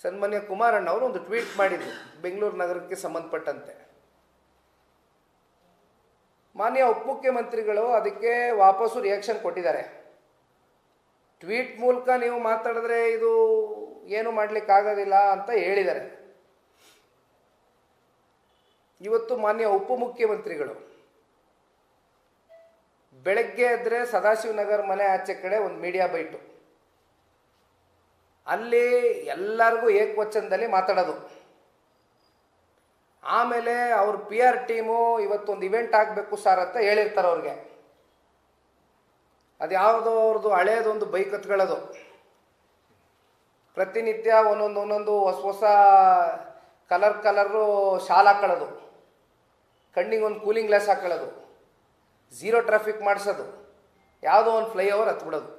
ಸನ್ಮಾನ್ಯ ಕುಮಾರಣ್ಣ ಅವರು ಒಂದು ಟ್ವೀಟ್ ಮಾಡಿದ್ರು ಬೆಂಗಳೂರು ನಗರಕ್ಕೆ ಸಂಬಂಧಪಟ್ಟಂತೆ. ಮಾನ್ಯ ಉಪಮುಖ್ಯಮಂತ್ರಿಗಳು ಅದಕ್ಕೆ ವಾಪಸ್ಸು ರಿಯಾಕ್ಷನ್ ಕೊಟ್ಟಿದ್ದಾರೆ. ಟ್ವೀಟ್ ಮೂಲಕ ನೀವು ಮಾತಾಡಿದ್ರೆ ಇದು ಏನು ಮಾಡಲಿಕ್ಕಾಗೋದಿಲ್ಲ ಅಂತ ಹೇಳಿದ್ದಾರೆ. ಇವತ್ತು ಮಾನ್ಯ ಉಪಮುಖ್ಯಮಂತ್ರಿಗಳು ಬೆಳಗ್ಗೆ ಎದ್ದರೆ ಸದಾಶಿವನಗರ ಮನೆ ಆಚೆ ಕಡೆ ಒಂದು ಮೀಡಿಯಾ ಬೈಟು, ಅಲ್ಲಿ ಎಲ್ಲರಿಗೂ ಏಕವಚನದಲ್ಲಿ ಮಾತಾಡೋದು. ಆಮೇಲೆ ಅವ್ರ PR ಟೀಮು ಇವತ್ತೊಂದು ಇವೆಂಟ್ ಆಗಬೇಕು ಸರ್ ಅಂತ ಹೇಳಿರ್ತಾರೆ ಅವ್ರಿಗೆ. ಅದು ಯಾವುದೋ ಅವ್ರದ್ದು ಹಳೇದೊಂದು ಬೈಕ್ ಹತ್ಕೊಳ್ಳೋದು, ಪ್ರತಿನಿತ್ಯ ಒಂದೊಂದು ಹೊಸ ಕಲರು ಶಾಲ್ ಹಾಕೊಳ್ಳೋದು, ಕಣ್ಣಿಗೆ ಒಂದು ಕೂಲಿಂಗ್ ಗ್ಲಾಸ್ ಹಾಕೊಳ್ಳೋದು, ಝೀರೋ ಟ್ರಾಫಿಕ್ ಮಾಡಿಸೋದು, ಯಾವುದೋ ಒಂದು ಫ್ಲೈಓವರ್ ಹತ್ಬಿಡೋದು.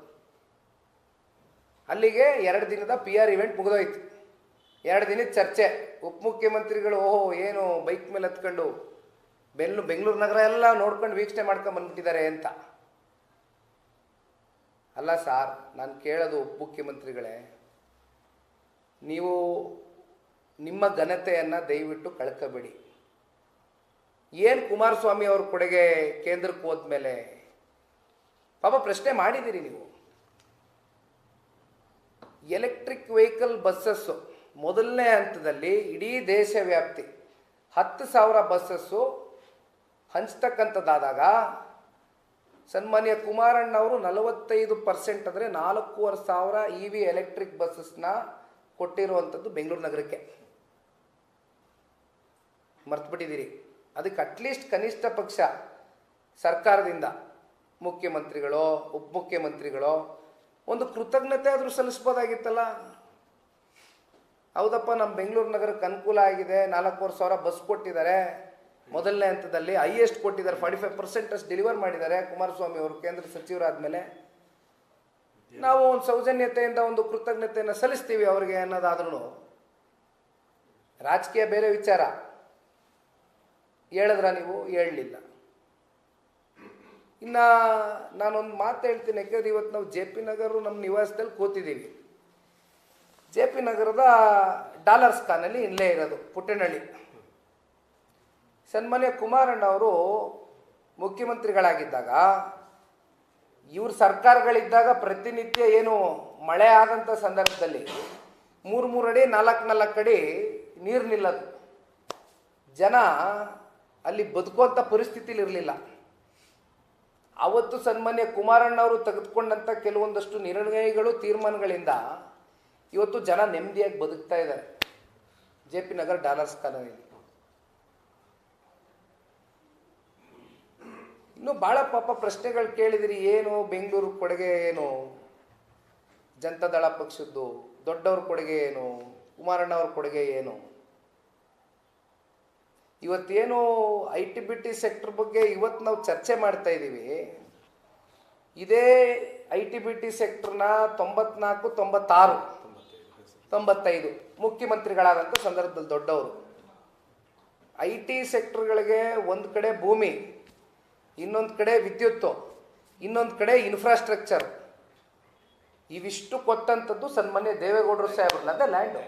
ಅಲ್ಲಿಗೆ 2 ದಿನದ PR ಇವೆಂಟ್ ಮುಗಿದೋಯ್ತು. 2 ದಿನದ ಚರ್ಚೆ. ಉಪಮುಖ್ಯಮಂತ್ರಿಗಳು ಓಹೋ ಏನು ಬೈಕ್ ಮೇಲೆ ಹತ್ಕೊಂಡು ಬೆಂಗಳೂರು ನಗರ ಎಲ್ಲ ನೋಡ್ಕೊಂಡು ವೀಕ್ಷಣೆ ಮಾಡ್ಕೊಂಡು ಬಂದ್ಬಿಟ್ಟಿದ್ದಾರೆ ಅಂತ. ಅಲ್ಲ ಸಾರ್, ನಾನು ಕೇಳೋದು ಉಪಮುಖ್ಯಮಂತ್ರಿಗಳೇ, ನೀವು ನಿಮ್ಮ ಘನತೆಯನ್ನು ದಯವಿಟ್ಟು ಕಳ್ಕೋಬೇಡಿ. ಏನು ಕುಮಾರಸ್ವಾಮಿ ಅವ್ರ ಕೊಡುಗೆ ಕೇಂದ್ರಕ್ಕೆ ಹೋದ್ಮೇಲೆ ಪಾಪ ಪ್ರಶ್ನೆ ಮಾಡಿದ್ದೀರಿ ನೀವು. ಎಲೆಕ್ಟ್ರಿಕ್ ವೆಹಿಕಲ್ ಬಸ್ಸಸ್ಸು ಮೊದಲನೇ ಹಂತದಲ್ಲಿ ಇಡೀ ದೇಶ ವ್ಯಾಪ್ತಿ 10,000 ಬಸ್ಸಸ್ಸು ಹಂಚ್ತಕ್ಕಂಥದ್ದಾದಾಗ ಸನ್ಮಾನ್ಯ ಕುಮಾರಣ್ಣವರು 45% ಅಂದರೆ 4,500 EV ಎಲೆಕ್ಟ್ರಿಕ್ ಬಸ್ಸಸ್ನ ಕೊಟ್ಟಿರುವಂಥದ್ದು ಬೆಂಗಳೂರು ನಗರಕ್ಕೆ. ಮರ್ತುಬಿಟ್ಟಿದ್ದೀರಿ. ಅದಕ್ಕೆ ಅಟ್ಲೀಸ್ಟ್ ಕನಿಷ್ಠ ಪಕ್ಷ ಸರ್ಕಾರದಿಂದ ಮುಖ್ಯಮಂತ್ರಿಗಳೋ ಉಪಮುಖ್ಯಮಂತ್ರಿಗಳೋ ಒಂದು ಕೃತಜ್ಞತೆ ಆದರೂ ಸಲ್ಲಿಸ್ಬೋದಾಗಿತ್ತಲ್ಲ. ಹೌದಪ್ಪ, ನಮ್ಮ ಬೆಂಗಳೂರು ನಗರಕ್ಕೆ ಅನುಕೂಲ ಆಗಿದೆ, 4,500 ಬಸ್ ಕೊಟ್ಟಿದ್ದಾರೆ, ಮೊದಲನೇ ಹಂತದಲ್ಲಿ ಹೈಯೆಸ್ಟ್ ಕೊಟ್ಟಿದ್ದಾರೆ, 45% ಅಷ್ಟು ಡೆಲಿವರ್ ಮಾಡಿದ್ದಾರೆ ಕುಮಾರಸ್ವಾಮಿ ಅವರು ಕೇಂದ್ರ ಸಚಿವರಾದಮೇಲೆ. ನಾವು ಒಂದು ಸೌಜನ್ಯತೆಯಿಂದ ಒಂದು ಕೃತಜ್ಞತೆಯನ್ನು ಸಲ್ಲಿಸ್ತೀವಿ ಅವ್ರಿಗೆ ಅನ್ನೋದಾದ್ರೂ ರಾಜಕೀಯ ಬೇರೆ ವಿಚಾರ. ಹೇಳಿದ್ರ ನೀವು? ಹೇಳಲಿಲ್ಲ. ಇನ್ನು ನಾನೊಂದು ಮಾತು ಹೇಳ್ತೀನಿ, ಯಾಕೆಂದರೆ ಇವತ್ತು ನಾವು JP ನಗರ ನಮ್ಮ ನಿವಾಸದಲ್ಲಿ ಕೂತಿದ್ದೀವಿ. JP ನಗರದ ಡಾಲರ್ಸ್ ಖಾನಲ್ಲಿ ಇಲ್ಲೇ ಇರೋದು ಪುಟ್ಟನಹಳ್ಳಿ. ಸನ್ಮಾನ್ಯ ಕುಮಾರಣ್ಣ ಅವರು ಮುಖ್ಯಮಂತ್ರಿಗಳಾಗಿದ್ದಾಗ, ಇವ್ರ ಸರ್ಕಾರಗಳಿದ್ದಾಗ ಪ್ರತಿನಿತ್ಯ ಏನು ಮಳೆ ಆದಂಥ ಸಂದರ್ಭದಲ್ಲಿ 3 ಅಡಿ 4 ಅಡಿ ನೀರು ನಿಲ್ಲೋದು. ಜನ ಅಲ್ಲಿ ಬದುಕುವಂಥ ಪರಿಸ್ಥಿತಿಲಿ ಇರಲಿಲ್ಲ. ಅವತ್ತು ಸನ್ಮಾನ್ಯ ಕುಮಾರಣ್ಣವರು ತೆಗೆದುಕೊಂಡಂಥ ಕೆಲವೊಂದಷ್ಟು ನಿರ್ಣಯಗಳು ತೀರ್ಮಾನಗಳಿಂದ ಇವತ್ತು ಜನ ನೆಮ್ಮದಿಯಾಗಿ ಬದುಕ್ತಾ ಇದ್ದಾರೆ JP ನಗರ ಡಾಲರ್ಸ್ ಕಾಲೋನಿಯಲ್ಲಿ. ಇನ್ನು ಭಾಳ ಪಾಪ ಪ್ರಶ್ನೆಗಳು ಕೇಳಿದಿರಿ. ಏನು ಬೆಂಗಳೂರು ಕೊಡುಗೆ ಏನು, ಜನತಾದಳ ಪಕ್ಷದ್ದು ದೊಡ್ಡವ್ರ ಕೊಡುಗೆ ಏನು, ಕುಮಾರಣ್ಣವ್ರ ಕೊಡುಗೆ ಏನು. ಇವತ್ತೇನು IT-BT ಸೆಕ್ಟರ್ ಬಗ್ಗೆ ಇವತ್ತು ನಾವು ಚರ್ಚೆ ಮಾಡ್ತಾ ಇದ್ದೀವಿ. ಇದೇ IT-BT ಸೆಕ್ಟರ್ನ 94, 96, 95 ಮುಖ್ಯಮಂತ್ರಿಗಳಾದಂಥ ಸಂದರ್ಭದಲ್ಲಿ ದೊಡ್ಡವರು. IT ಸೆಕ್ಟರ್ಗಳಿಗೆ ಒಂದು ಕಡೆ ಭೂಮಿ, ಇನ್ನೊಂದು ಕಡೆ ವಿದ್ಯುತ್ತು, ಇನ್ನೊಂದು ಕಡೆ ಇನ್ಫ್ರಾಸ್ಟ್ರಕ್ಚರ್, ಇವಿಷ್ಟು ಕೊಟ್ಟಂಥದ್ದು ಸನ್ಮಾನ್ಯ ದೇವೇಗೌಡರು ಸಾಹೇಬ್ರಲ್ಲ. ಅದೇ ಲ್ಯಾಂಡು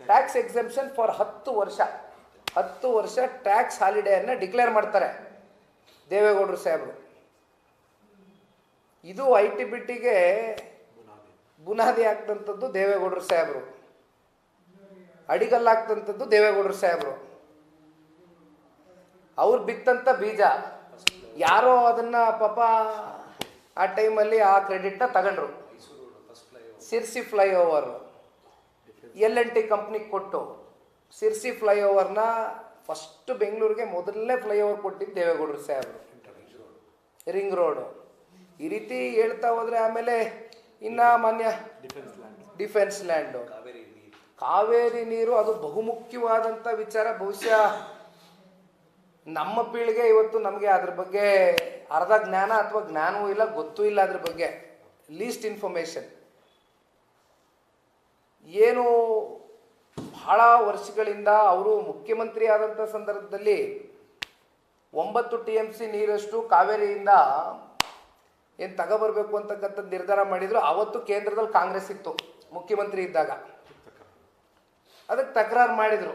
ಟ್ಯಾಕ್ಸ್ ಎಕ್ಸೆಂಪ್ಷನ್ ಫಾರ್ 10 ವರ್ಷ ಟ್ಯಾಕ್ಸ್ ಹಾಲಿಡೇಯನ್ನು ಡಿಕ್ಲೇರ್ ಮಾಡ್ತಾರೆ ದೇವೇಗೌಡರು ಸಾಹೇಬರು. ಇದು IT-BTಗೆ ಬುನಾದಿ ಆಗ್ತಂಥದ್ದು ದೇವೇಗೌಡರು ಸಾಹೇಬರು, ಅಡಿಗಲ್ಲಾಗ್ತಂಥದ್ದು ದೇವೇಗೌಡರು ಸಾಹೇಬರು. ಅವ್ರು ಬಿತ್ತಂಥ ಬೀಜ ಯಾರೋ ಅದನ್ನು ಪಾಪ ಆ ಟೈಮಲ್ಲಿ ಆ ಕ್ರೆಡಿಟ್ನ ತಗೊಂಡ್ರು. ಸಿರ್ಸಿ ಫ್ಲೈಓವರ್ L&T ಕಂಪ್ನಿಗೆ ಕೊಟ್ಟು ಸಿರ್ಸಿ ಫ್ಲೈಓವರ್ನ ಫಸ್ಟ್ ಬೆಂಗಳೂರಿಗೆ ಮೊದಲನೇ ಫ್ಲೈಓವರ್ ಕೊಟ್ಟಿದ್ದು ದೇವೇಗೌಡರು ಸಾಹೇಬರು. ರಿಂಗ್ ರೋಡು ಈ ರೀತಿ ಹೇಳ್ತಾ ಹೋದರೆ ಆಮೇಲೆ ಇನ್ನು ಮಾನ್ಯ ಡಿಫೆನ್ಸ್ ಲ್ಯಾಂಡು, ಕಾವೇರಿ ನೀರು, ಅದು ಬಹುಮುಖ್ಯವಾದಂಥ ವಿಚಾರ. ಬಹುಶಃ ನಮ್ಮ ಪೀಳಿಗೆ ಇವತ್ತು ನಮಗೆ ಅದ್ರ ಬಗ್ಗೆ ಅರ್ಧ ಜ್ಞಾನ ಅಥವಾ ಜ್ಞಾನವೂ ಇಲ್ಲ, ಗೊತ್ತೂ ಇಲ್ಲ ಅದ್ರ ಬಗ್ಗೆ, ಲೀಸ್ಟ್ ಇನ್ಫಾರ್ಮೇಷನ್. ಏನು ಬಹಳ ವರ್ಷಗಳಿಂದ ಅವರು ಮುಖ್ಯಮಂತ್ರಿ ಆದಂಥ ಸಂದರ್ಭದಲ್ಲಿ 9 TMC ನೀರಷ್ಟು ಕಾವೇರಿಯಿಂದ ಏನು ತಗೋಬರ್ಬೇಕು ಅಂತಕ್ಕಂಥದ್ದು ನಿರ್ಧಾರ ಮಾಡಿದ್ರು. ಅವತ್ತು ಕೇಂದ್ರದಲ್ಲಿ ಕಾಂಗ್ರೆಸ್ ಇತ್ತು ಮುಖ್ಯಮಂತ್ರಿ ಇದ್ದಾಗ. ಅದಕ್ಕೆ ತಕರಾರು ಮಾಡಿದರು.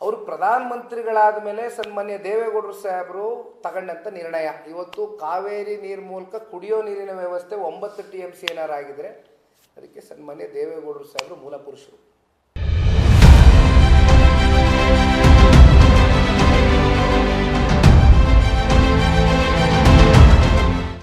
ಅವರು ಪ್ರಧಾನಮಂತ್ರಿಗಳಾದ ಮೇಲೆ ಸನ್ಮಾನ್ಯ ದೇವೇಗೌಡರು ಸಾಹೇಬರು ತಗೊಂಡಂಥ ನಿರ್ಣಯ. ಇವತ್ತು ಕಾವೇರಿ ನೀರು ಮೂಲಕ ಕುಡಿಯೋ ನೀರಿನ ವ್ಯವಸ್ಥೆ 9 TMC ಏನಾರು ಆಗಿದ್ರೆ ಅದಕ್ಕೆ ಸನ್ಮಾನ್ಯ ದೇವೇಗೌಡರು ಸಾಹೇಬರು ಮೂಲ ಪುರುಷರು.